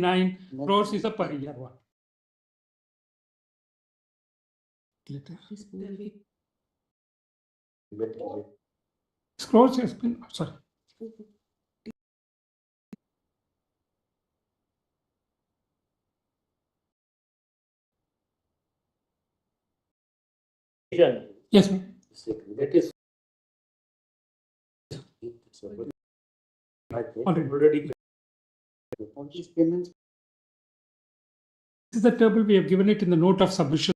139 crores is a per year one. Crores has been, sorry. Yes, ma'am. Already. All these payments. This is the table we have given it in the note of submission.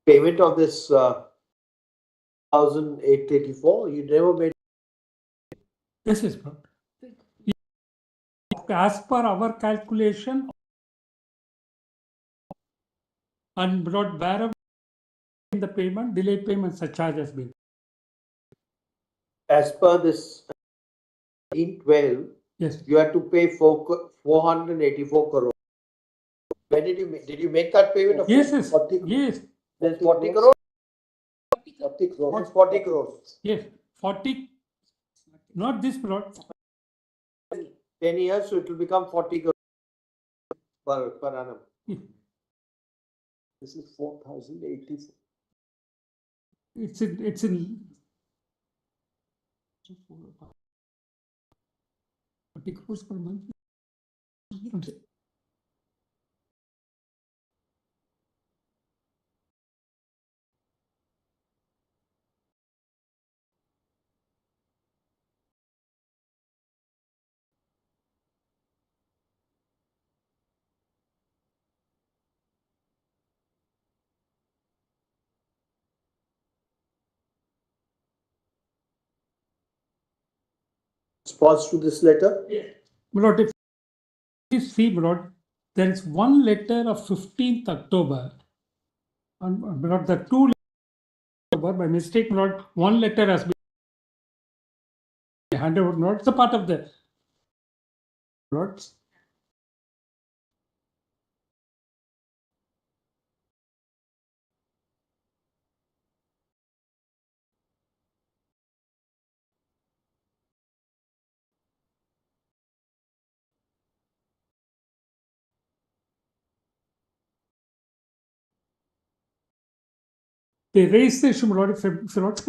Payment of this 1,884, you never made. Yes, yes, bro. As per our calculation and brought wherever in the payment, delayed payment surcharge has been. As per this 12, Yes. you had to pay 484 crores. When did you make that payment of Yes, yes. 40 crores? Yes. There's 40 crores? 40 crores. 40 crores. Yes. 40. Not this plot. 10 years, so it will become 40 crores per annum. This is 4,084. It's in 40 crores per month. Response to this letter? Lord, if you see, Lord, there is one letter of 15th October, and Lord, the two October, by mistake, Lord, one letter has been handed over, Lord. It's a part of the Lord. They raise the issue, Lord, if you not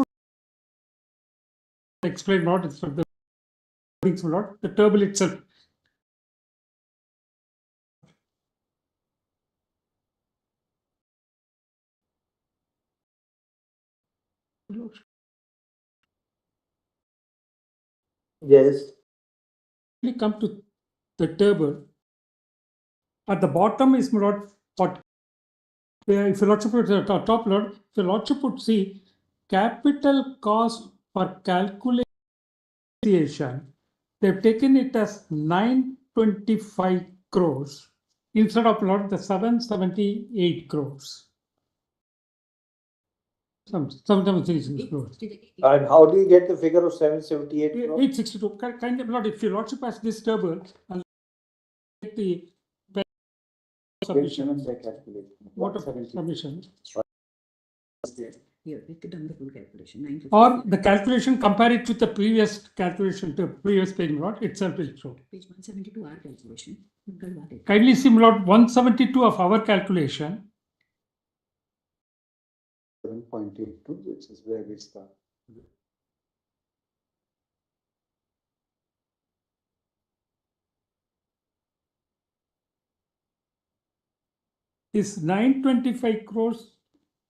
explain, Lord, it's for the Lord, the table itself. Yes. We come to the table. At the bottom is Lord, what if you Lordship put the top, Lord, if you Lordship put see capital cost for calculation, they've taken it as 925 crores instead of Lord the 778 crores. Sometimes crores. And how do you get the figure of 778 crores? 862. Kind of, Lord, if your Lordship has this table and the submission, what of submission? Here, we could done the full calculation. Or the calculation, compare it with the previous calculation to previous page, Lord, itself will show. Page 172, our calculation. Kindly see, Lord, 172 of our calculation. 7.82, which is where we start. This 925 crores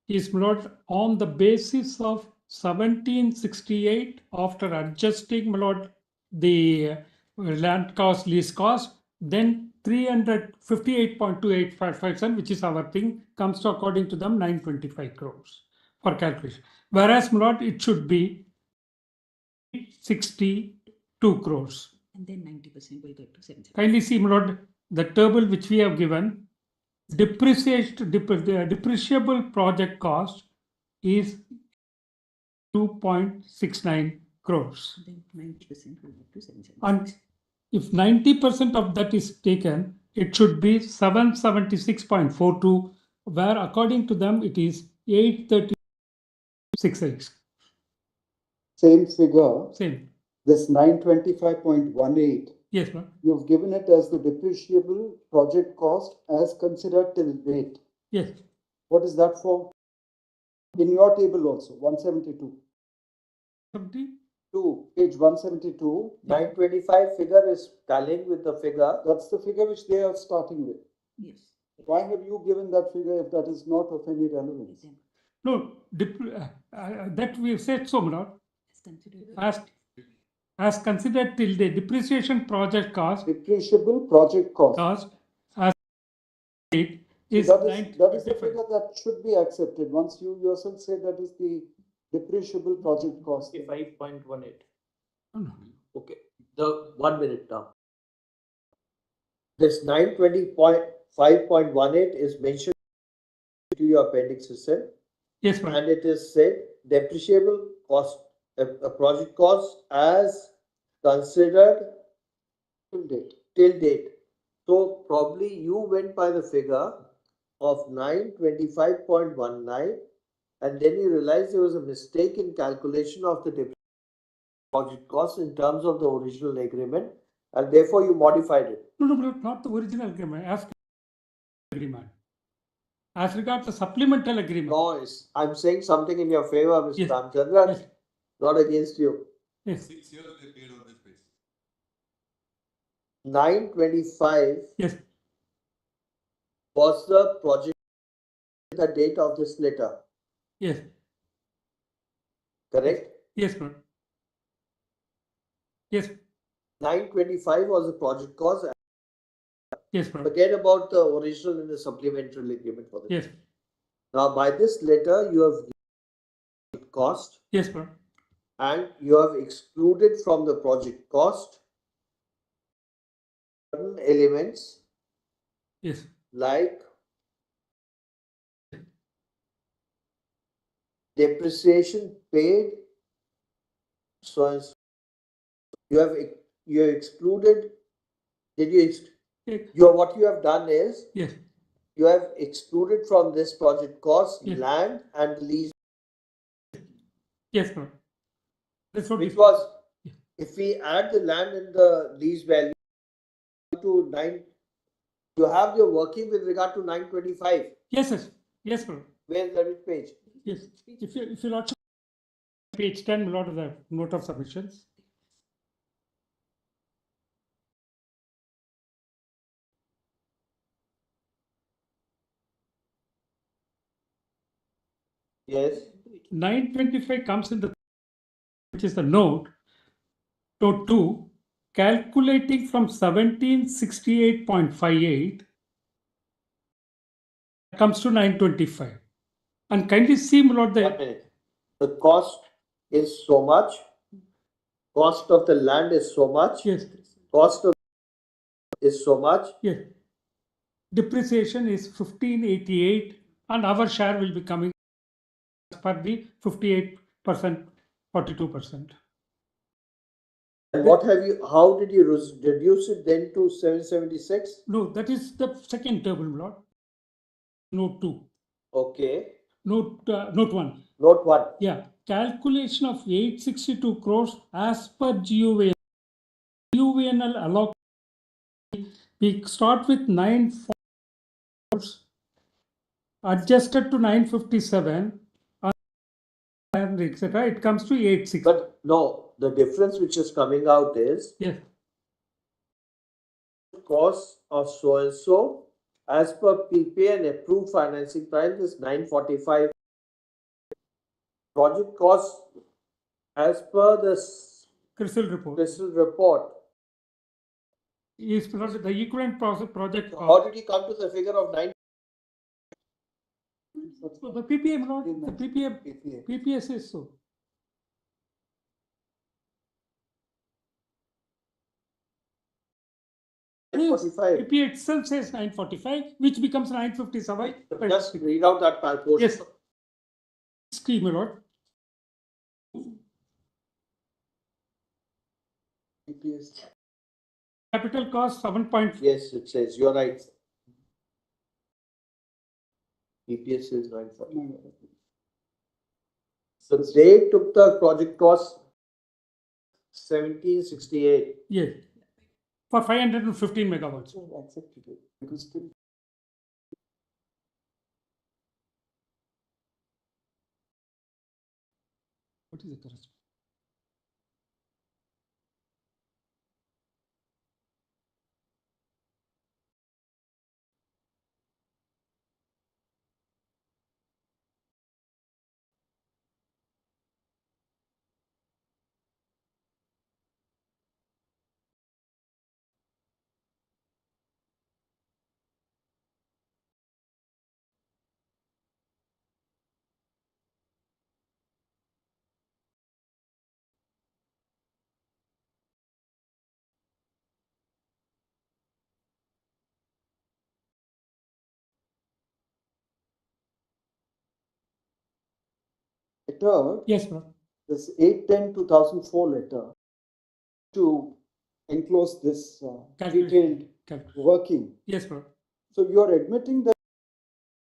is Lord on the basis of 1768 after adjusting Lord the land cost, lease cost, then 358.2855, which is our thing, comes to according to them 925 crores. for calculation. Whereas, my lord, it should be 62 crores. And then 90% will get to 770. Kindly see, my lord, the table which we have given, depreciable project cost is 2.69 crores. Then 90% will get to 770. And if 90% of that is taken, it should be 776.42, where according to them it is 830.68. Same figure, Same. this 925.18, Yes, ma'am. you've given it as the depreciable project cost as considered till date. Yes. What is that for? In your table also, 172. 70? Page 172, 925 figure is tallying with the figure. that's the figure which they are starting with. Yes. Why have you given that figure if that is not of any relevance? Then No, that we have said so, my lord. as considered. As considered till the depreciation project cost Depreciable project cost. as it is that is 90 the figure that should be accepted. Once you yourself say that is the depreciable project cost. 5.18. No. Okay, the 1 minute now. This 920.5.18 is mentioned to your appendix itself, Yes, ma'am. and it is said depreciable cost, a project cost as considered Till date. till date. So probably you went by the figure of 925.19, and then you realized there was a mistake in calculation of the project cost in terms of the original agreement, and therefore you modified it. No, not the original agreement. As regards the supplemental agreement. No, I'm saying something in your favor, Mr. Yes. Ramchandra, Yes. not against you. Yes. 6 years they paid on this basis. 925 Yes. was the project, the date of this letter, Yes. correct? Yes, ma'am. Yes. 925 was the project cost. Yes, ma'am. Forget about the original and the supplementary agreement for this. Yes. Now, by this letter, you have cost Yes, ma'am. and you have excluded from the project cost certain elements Yes. like depreciation paid, so and so. You have excluded. Did you? Yes. What you have done is Yes. you have excluded from this project cost Yes. land and lease, Yes, ma'am. That's what which is. was, if we add the land and the lease value to 9, you have your working with regard to 925. Yes, yes. Yes, ma'am. Where is that page? Yes. If you not page 10, lot of the note of submissions. Yes. 925 comes in the, which is the note 2, calculating from 1768.58 comes to 925. And kindly see, my lord, 1 the minute. The cost is so much. Cost of the land is so much. yes, Cost of is so much. yes. Depreciation is 1588, and our share will be coming as per the 58%, 42%. And what have you? How did you reduce it then to 776? No, that is the second table, my lord. Note 2. Okay. Note 1. Note 1. Yeah, calculation of 862 crores as per GUVNL. GUVNL allocate. We start with 9 crores, adjusted to 957, and etc. It comes to 86. But no, the difference which is coming out is Yes, cost of so and so as per PPA and approved financing price is 945. Project cost as per the CRISIL report CRISIL report. is the equivalent project So cost. how did you come to the figure of 9? What's The PPA, my lord, the PPA? PPA says so. Yes, 45. PPA itself says 945, which becomes 957. Just read out that portion. Yes. Scheme, my lord. PPS. Capital cost 7. Yes, it says, you're right. EPS is 940. So they took the project cost 1768. Yes. For 515 megawatts. Accepted it because still What is the corresponding? letter, Yes, ma'am. this 8/10/2004 letter to enclose this detailed working. Yes, ma'am. So you are admitting that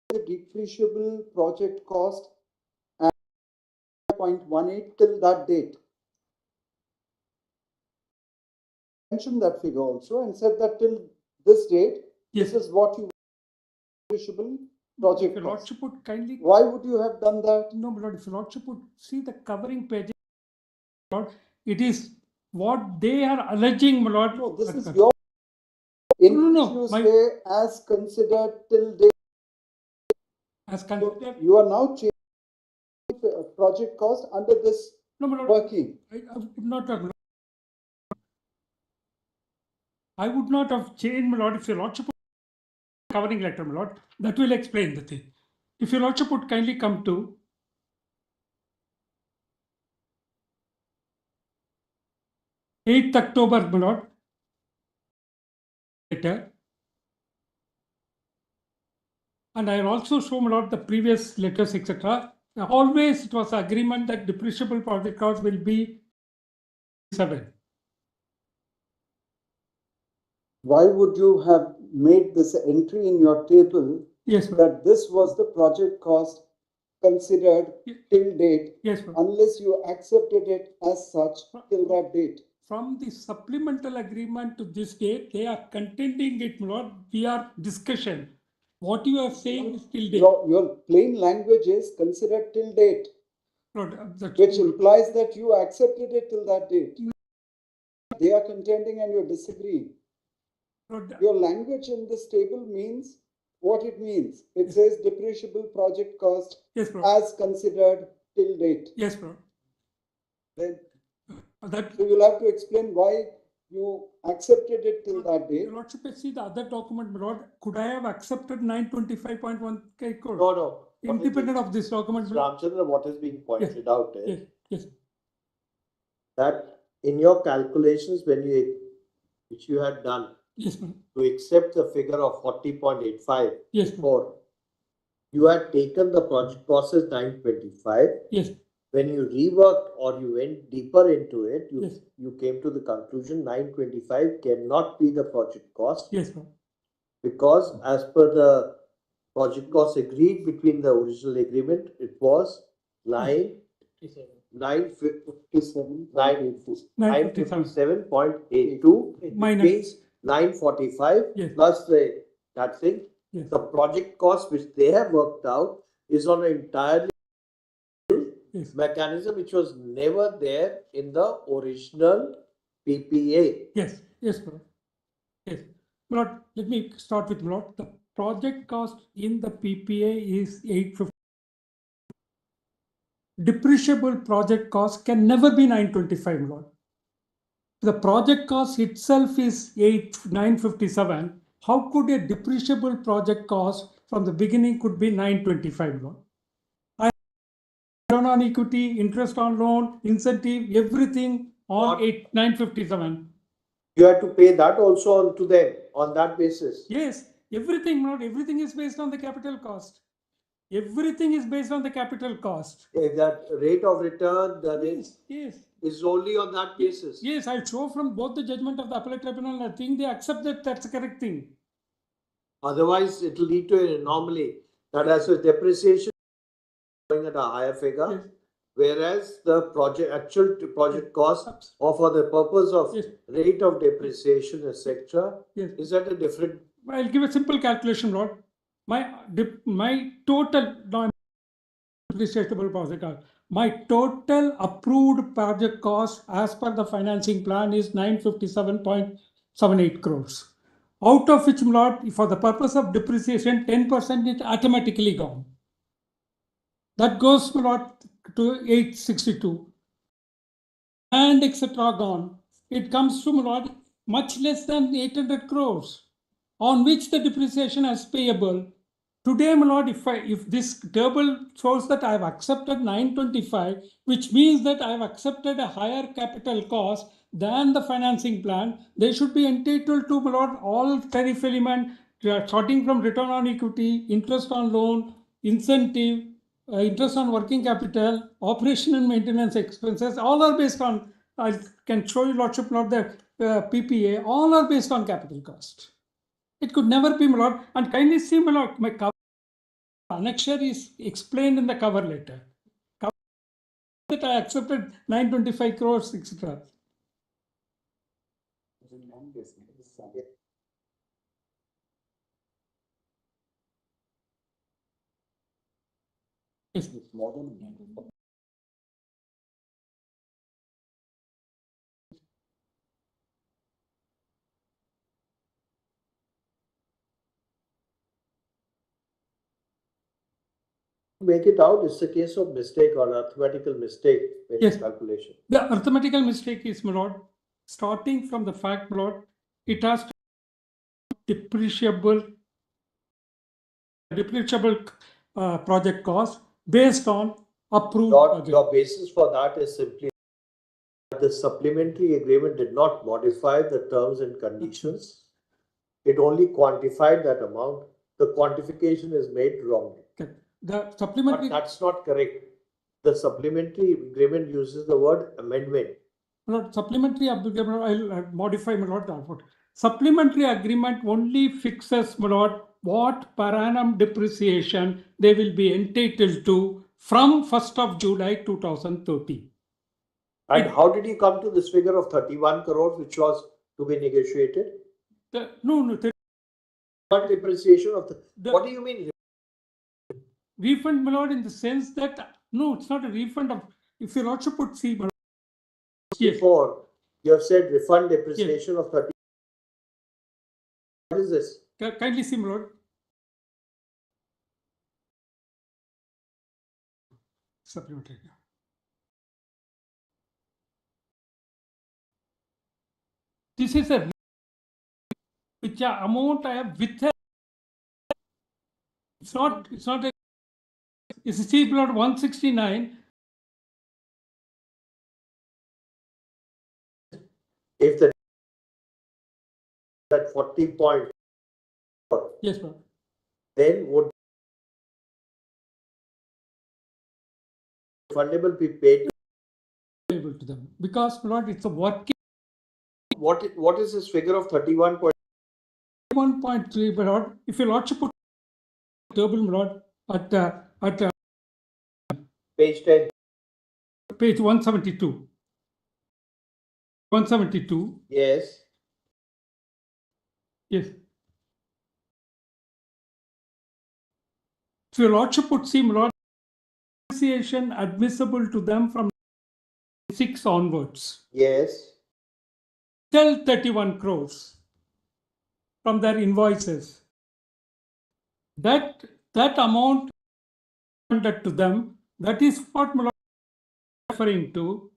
the depreciable project cost at 0.18 till that date. Mentioned that figure also and said that till this date, Yes. this is what you depreciable project If your cost. lordship would kindly. Why would you have done that? No, my lord, if your lordship would see the covering page, Lord, it is what they are alleging, my lord. No, this is your in No, which you my- say as considered till date. As So considered. you are now changing project cost under this No, my lord. working. I would not have. I would not have changed, my lord, if your lordship would covering letter, my lord. That will explain the thing. If your lordship would kindly come to 8th October, my lord. Letter. And I will also show, my lord, the previous letters, etc. Always it was agreement that depreciable project cost will be 7. Why would you have made this entry in your table Yes, ma'am. that this was the project cost considered till date Yes, ma'am. unless you accepted it as such till that date? From the supplemental agreement to this date, they are contending it, my lord. We are discussion. What you are saying is till date. Your plain language is considered till date, Lord, that's which implies that you accepted it till that date. They are contending and you're disagreeing. Lord, Your language in this table means what it means. It says depreciable project cost yes, bro. as considered till date. Yes, bro. Then That so you'll have to explain why you accepted it till that date. Your Lordship, see the other document, my lord. Could I have accepted 925.1 crore? No. Independent of this document, my lord? Ramchandra, what is being pointed out is Yes. that in your calculations, which you had done Yes, ma'am. to accept the figure of 40.85 Yes, before, you had taken the project cost as 925. Yes. When you reworked or you went deeper into it, Yes. you came to the conclusion 925 cannot be the project cost. Yes, ma'am. Because as per the project cost agreed between the original agreement, it was 957.82, Minus. means 945 Yes. plus that thing. Yes. The project cost which they have worked out is on an entirely Yes. mechanism which was never there in the original PPA. Yes, bro. Yes. Lord, let me start with Lord. The project cost in the PPA is 850. Depreciable project cost can never be 925, Lord. The project cost itself is 957. How could a depreciable project cost from the beginning could be 925, Lord? return on equity, interest on loan, incentive, everything on What? 957. You have to pay that also on to them on that basis. Yes, everything, not everything is based on the capital cost. Everything is based on the capital cost. If that rate of return, the rate Yes, yes. is only on that basis. Yes, I'll show from both the judgment of the appellate tribunal. I think they accept that that's the correct thing. Otherwise, it will lead to an anomaly that as a depreciation going at a higher figure, Yes. whereas the actual project cost or for the purpose of Yes. rate of depreciation, etc., Yes. is at a different. I'll give a simple calculation, Lord. My total depreciable project cost. My total approved project cost as per the financing plan is 957.78 crores. Out of which, Lord, for the purpose of depreciation, 10% is automatically gone. That goes, Lord, to 862. And etc. gone. It comes to, Lord, much less than 800 crores, on which the depreciation is payable. Today, my lord, if this table shows that I have accepted 925, which means that I have accepted a higher capital cost than the financing plan, they should be entitled to, my lord, all tariff element, starting from return on equity, interest on loan, incentive, interest on working capital, operation and maintenance expenses, all are based on, I can show you lordship, not the PPA, all are based on capital cost. It could never be, my lord, and kindly see, my lord, my annexure is explained in the cover letter. That I accepted 925 crores, etc. Yes. Make it out, it's a case of mistake or arithmetical mistake in Yes. calculation. The arithmetical mistake is, my lord, starting from the fact, my lord, it has depreciable project cost based on approved project. Your basis for that is simply that the supplementary agreement did not modify the terms and conditions. It only quantified that amount. The quantification is made wrongly. Okay. The But supplementary, that's not correct. The supplementary agreement uses the word amendment. my lord, supplementary agreement, I'll modify, my lord, the output. Supplementary agreement only fixes, my lord, what per annum depreciation they will be entitled to from 1st of July 2030. And how did you come to this figure of 31 crores, which was to be negotiated? No, What depreciation of what do you mean? refund, my lord, in the sense that, no, it's not a refund of, if you also put C, my lord, yes, Before you have said refund depreciation of 30. What is this? kindly see, my lord. Supplementary. This is a which amount I have withheld. It's not a, it's C blood 169. If that 40.4, Yes, ma'am. then would fundable be paid? Able to them because, my lord, it's a working What is this figure of 31.1? 1.3, my lord. If you lordship put table, my lord, at Page 10. page 172. 172. Yes. Yes. If your lordship would see, my lord, depreciation admissible to them from 6 onwards, Yes. till 31 crores from their invoices. That amount funded to them, that is what my lord is referring to.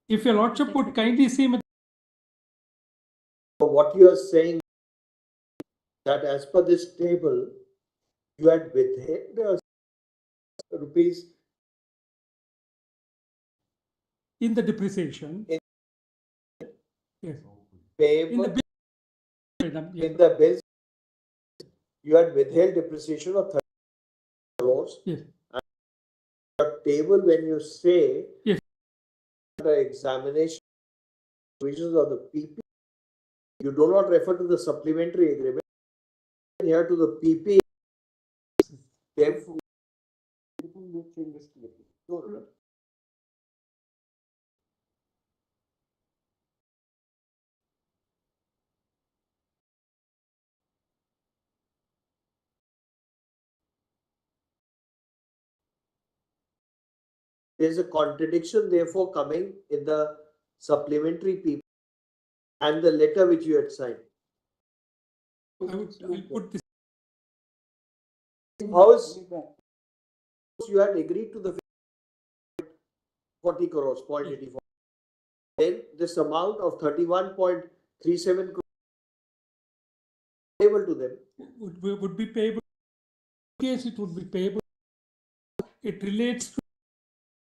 If your lordship would kindly see, So what you are saying that as per this table, you had withheld rupees in the depreciation. In- Yes. In Payable the bill. in the bills, you had withheld depreciation of 30 crores. Yes. And your table, when you say Yes. the examination provisions of the PP, you do not refer to the supplementary agreement. Here to the PP. Therefore, there is a contradiction, therefore, coming in the supplementary PP and the letter which you had signed. I'll put this. How is you had agreed to the 40 crores, 0.84. Then this amount of 31.37 crores payable to them. Would be payable. In case it would be payable. It relates to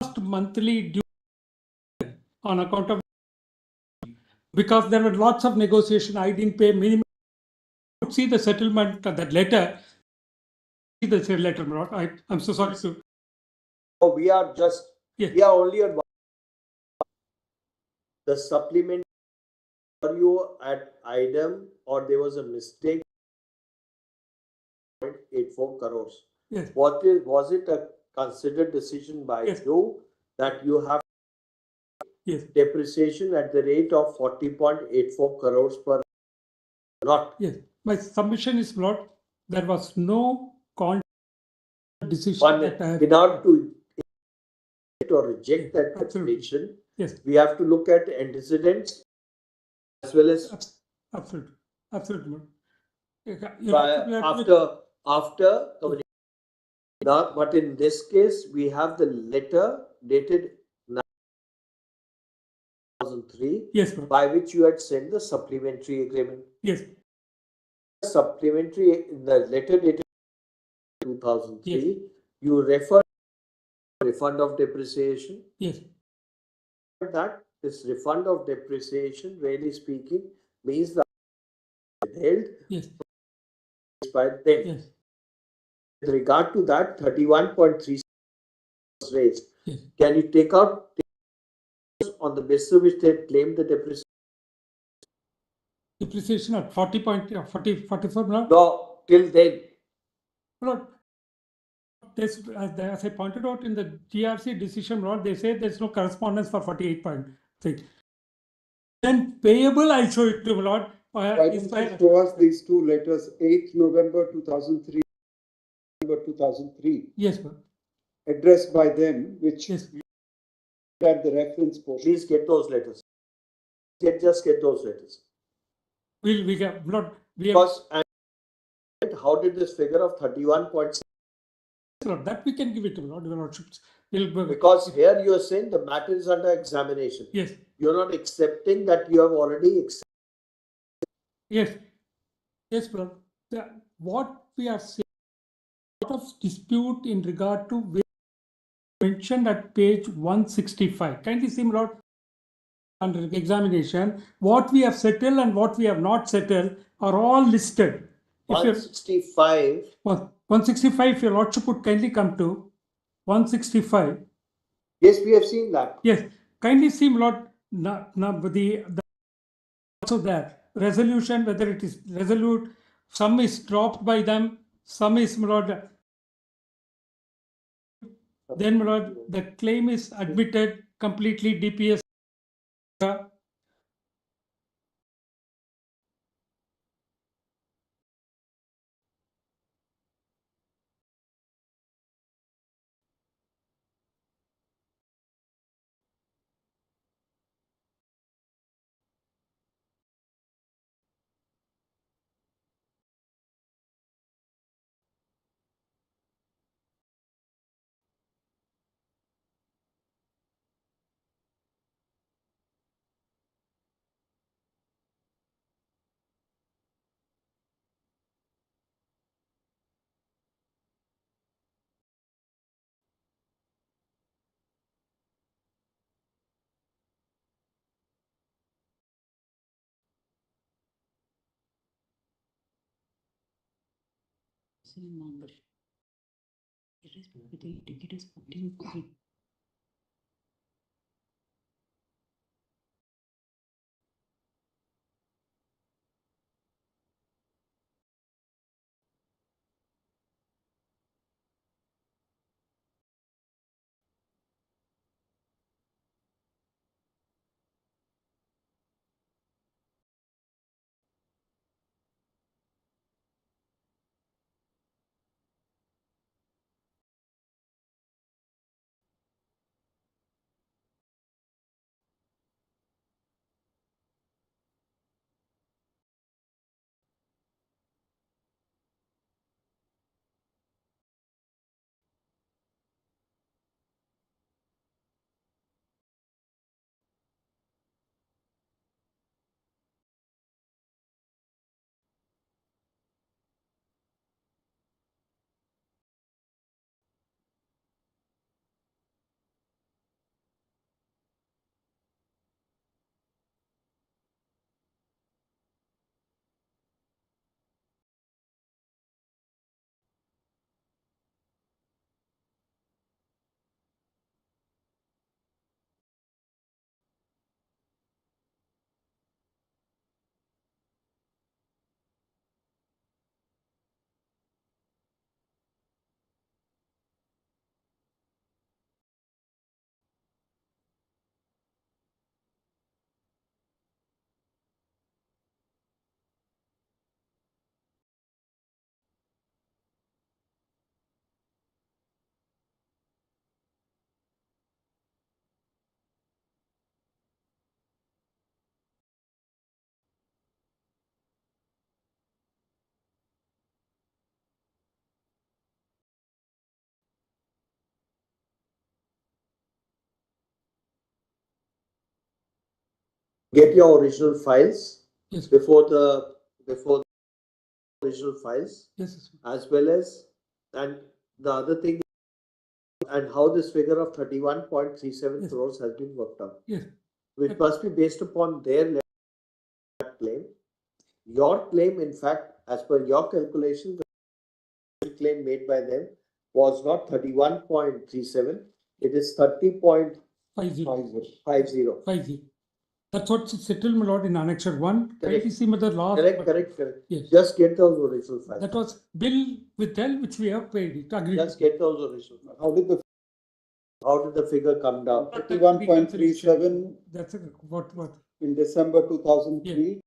last monthly due on account of, because there were lots of negotiation. I didn't pay minimum. See the settlement, that letter. See the letter, I'm so sorry to. Oh, we are just, Yes. we are only on the supplement. Are you at item or there was a mistake? 0.84 crores. Yes. Was it a considered decision by Yes. you that you have Yes. depreciation at the rate of 40.84 crores per not? Yes. My submission is not, there was no decision One, that I have. in order to or reject that Absolutely. decision, Yes. we have to look at antecedents as well as Absolutely. Absolutely. after communication. But in this case, we have the letter dated 2003, Yes, by which you had sent the supplementary agreement. yes. Supplementary in the letter dated 2003, Yes. you refer to refund of depreciation. Yes. That this refund of depreciation, really speaking, means that withheld Yes. by them. Yes. With regard to that, 31.3 was raised. Yes. Can you take out on the basis of which they claimed the depreciation? Depreciation at 44 now? No, till then. Lord, this, as I pointed out in the GRC decision, Lord, they say there's no correspondence for 48.3. Then payable, I show it to Lord. Why don't you show us these two letters, 8th November 2003, November 2003, Yes, sir. addressed by them, which Yes. at the reference portion. Please get those letters. Just get those letters. We have not. We have. Because and how did this figure of 31.6? Lord, that we can give it to Lord. Your Lordships. We'll, Because here you are saying the matter is under examination. yes. You're not accepting that you have already accepted. Yes. Yes, Lord. What we are saying, lot of dispute in regard to mentioned at page 165. Kindly see, Lord, under examination, what we have settled and what we have not settled are all listed. If 165. 165, if your Lordship would kindly come to 165. Yes, we have seen that. Yes, kindly see, Lord, the also there. Resolution, whether it is resolute, some is dropped by them, some is, Lord. Then, Lord, the claim is admitted completely DPS. in Mangal. It is 14. Get your original files Yes. before the original files, Yes. as well as, and the other thing, and how this figure of 31.37 Yes. crores has been worked out, Yes. which must be based upon their claim. Your claim, in fact, as per your calculation, the claim made by them was not 31.37, it is 30.50. 50. That's what settled, my lord, in Annexure 1. Correct. ITC method law. Correct. Yes. Just get those original files. That was bill with L which we have paid. It agreed. Just get those original files. How did the figure come down? 31.37 That's what? in December 2003,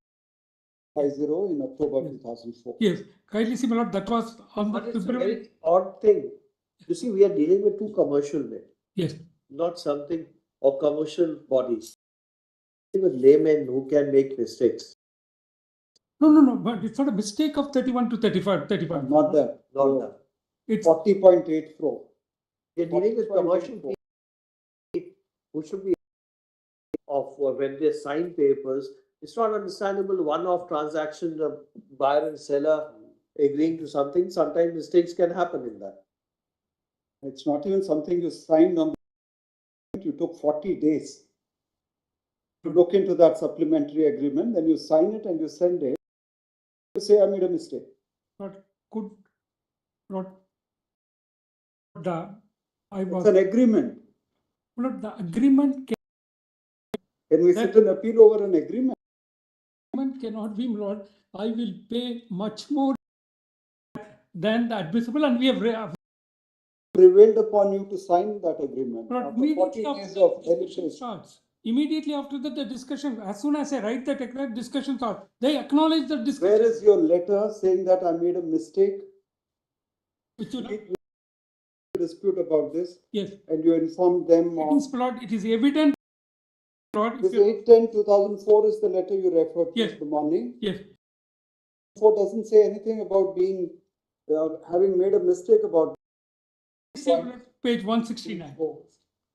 50 in October 2004. Yes, kindly see, my lord, that was on the But it's a February. very odd thing. You see, we are dealing with two commercial men, Yes. not something or commercial bodies. With laymen who can make mistakes. No, but it's not a mistake of 31 to 35. Not that. Not that. It's 40.8 crore. We are dealing with commercial people who should be of when they sign papers. It's not understandable one-off transaction, the buyer and seller agreeing to something. Sometimes mistakes can happen in that. It's not even something you signed on. You took 40 days to look into that supplementary agreement. Then you sign it and you send it. You say, I made a mistake. not good. Not It's an agreement. Not the agreement. Can we sit and appeal over an agreement? Cannot be, my lord. I will pay much more than the admissible, and we have Prevailed upon you to sign that agreement. But After 40 days of discussion starts. Immediately after that, the discussion, as soon as I write the technical discussion starts, they acknowledge the discussion. Where is your letter saying that I made a mistake? Which you We dispute about this. Yes. And you inform them on. It is evident. This 8/10/2004 is the letter you referred to in the morning. Yes. 4 doesn't say anything about being having made a mistake about. Page 169.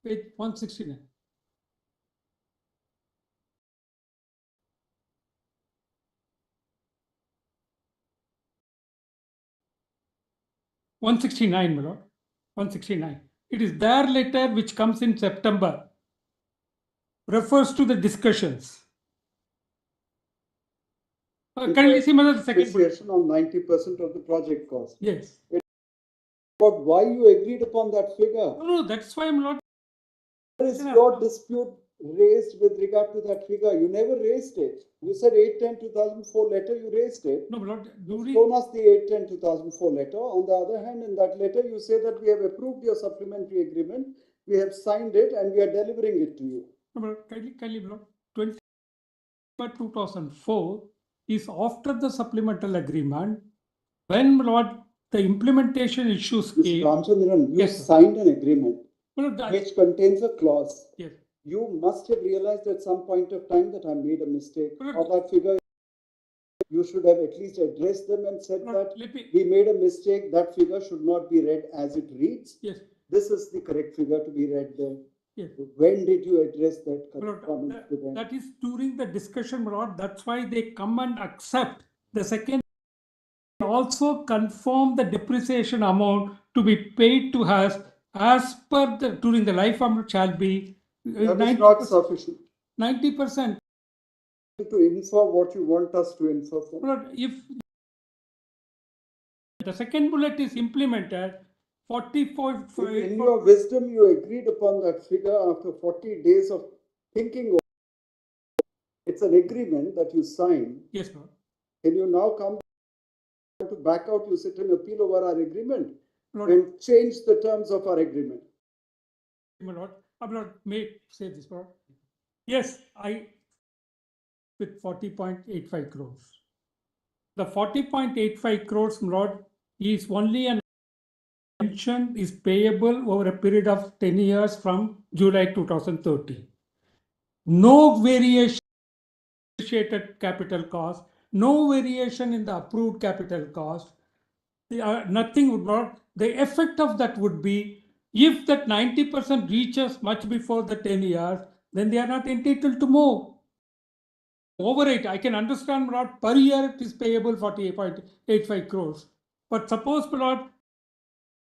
Page 169. (169), my lord. 169. It is their letter which comes in September. Refers to the discussions. Currently, see, my lord, the second bullet. Depreciation on 90% of the project cost. Yes. But why you agreed upon that figure? No, that's why, my lord. There is your dispute raised with regard to that figure. You never raised it. You said 8/10/2004 letter, you raised it. No, my lord, You've during, shown us the 8/10/2004 letter. On the other hand, in that letter, you say that we have approved your supplementary agreement, we have signed it, and we are delivering it to you. no, my lord, kindly, my lord, 20/2004 is after the supplemental agreement. When, my lord, the implementation issues Mr. came. Ramchandran, you Yes, sir. signed an agreement My lord, which contains a clause. yes. You must have realized at some point of time that I made a mistake, But- or that figure. You should have at least addressed them and said My lord, that let me, we made a mistake. That figure should not be read as it reads. yes, This is the correct figure to be read there. yes. When did you address that My lord, correspondence to them? that is during the discussion, my lord. That's why they come and accept the second. Also confirm the depreciation amount to be paid to us as per the, during the life amount shall be That is not sufficient 90%. to infer what you want us to infer from. But if the second bullet is implemented, 44. If in your wisdom you agreed upon that figure after 40 days of thinking over it, it's an agreement that you sign. Yes, Lord. Can you now come to back out, you sit and appeal over our agreement Lord, and change the terms of our agreement? my lord, my lord, may say this, Lord. Yes, I with 40.85 crores. The 40.85 crores, my lord, is only an pension is payable over a period of 10 years from July 2013. No variation in appreciated capital cost, no variation in the approved capital cost. Nothing would not, the effect of that would be if that 90% reaches much before the 10 years, then they are not entitled to more. Over it, I can understand, Lord, per year it is payable 48.85 crores. But suppose, Lord,